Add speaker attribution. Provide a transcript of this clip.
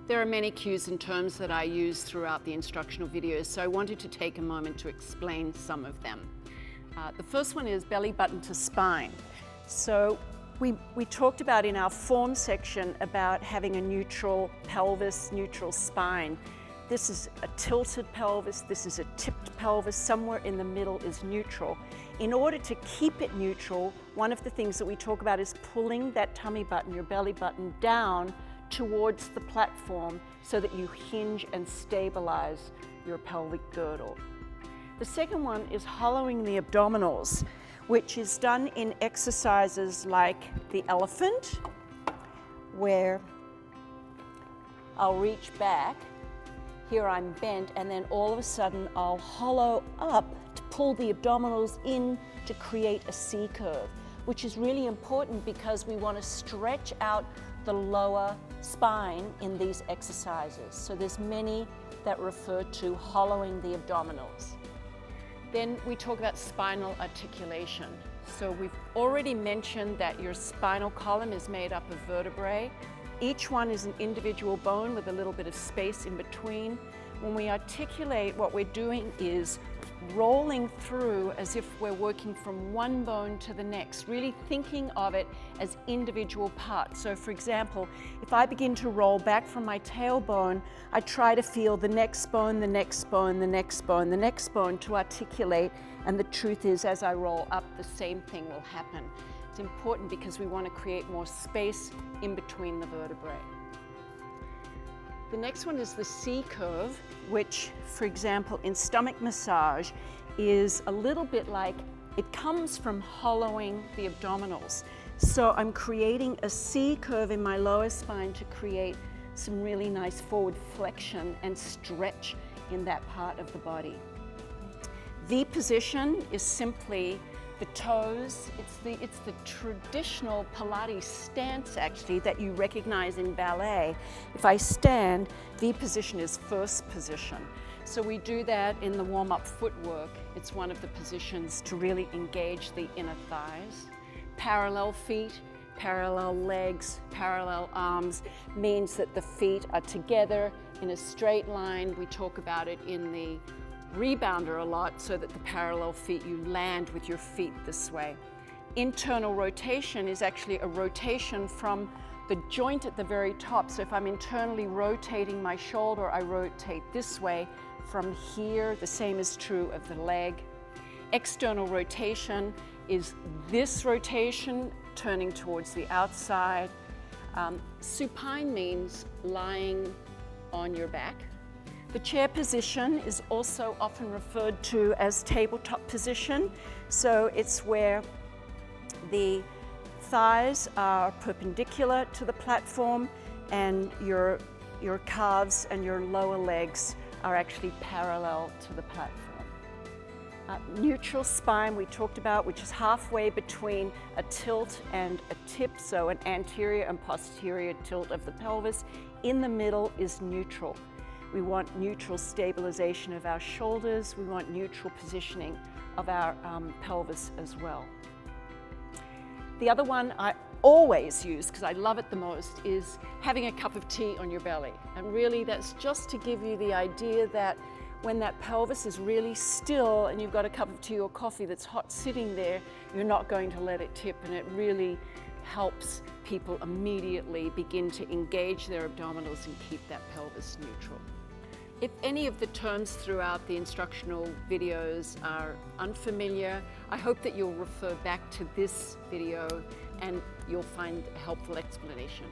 Speaker 1: There are many cues and terms that I use throughout the instructional videos, so I wanted to take a moment to explain some of them. The first one is belly button to spine. So we talked about in our form section about having a neutral pelvis, neutral spine. This is a tilted pelvis, this is a tipped pelvis, somewhere in the middle is neutral. In order to keep it neutral, one of the things that we talk about is pulling that tummy button, your belly button, down towards the platform so that you hinge and stabilize your pelvic girdle. The second one is hollowing the abdominals, which is done in exercises like the elephant, where I'll reach back, here I'm bent, and then all of a sudden I'll hollow up to pull the abdominals in to create a C curve, which is really important because we want to stretch out the lower spine in these exercises. So there's many that refer to hollowing the abdominals. Then we talk about spinal articulation. So we've already mentioned that your spinal column is made up of vertebrae. Each one is an individual bone with a little bit of space in between. When we articulate, what we're doing is rolling through as if we're working from one bone to the next, really thinking of it as individual parts. So for example, if I begin to roll back from my tailbone, I try to feel the next bone, the next bone, the next bone, the next bone to articulate, and the truth is, as I roll up, the same thing will happen. It's important because we want to create more space in between the vertebrae. The next one is the C curve, which, for example, in stomach massage is a little bit like, it comes from hollowing the abdominals. So I'm creating a C curve in my lower spine to create some really nice forward flexion and stretch in that part of the body. V position is simply the toes. It's the traditional Pilates stance, actually, that you recognize in ballet. If I stand, V position is first position. So we do that in the warm-up footwork. It's one of the positions to really engage the inner thighs. Parallel feet, parallel legs, parallel arms means that the feet are together in a straight line. We talk about it in the rebounder a lot, so that the parallel feet, you land with your feet this way. Internal rotation is actually a rotation from the joint at the very top. So if I'm internally rotating my shoulder, I rotate this way from here. The same is true of the leg. External rotation is this rotation turning towards the outside. Supine means lying on your back. The chair position is also often referred to as tabletop position. So it's where the thighs are perpendicular to the platform and your calves and your lower legs are actually parallel to the platform. Neutral spine we talked about, which is halfway between a tilt and a tip, so an anterior and posterior tilt of the pelvis. In the middle is neutral. We want neutral stabilization of our shoulders. We want neutral positioning of our pelvis as well. The other one I always use, because I love it the most, is having a cup of tea on your belly. And really that's just to give you the idea that when that pelvis is really still and you've got a cup of tea or coffee that's hot sitting there, you're not going to let it tip, and it really helps people immediately begin to engage their abdominals and keep that pelvis neutral. If any of the terms throughout the instructional videos are unfamiliar, I hope that you'll refer back to this video and you'll find a helpful explanation.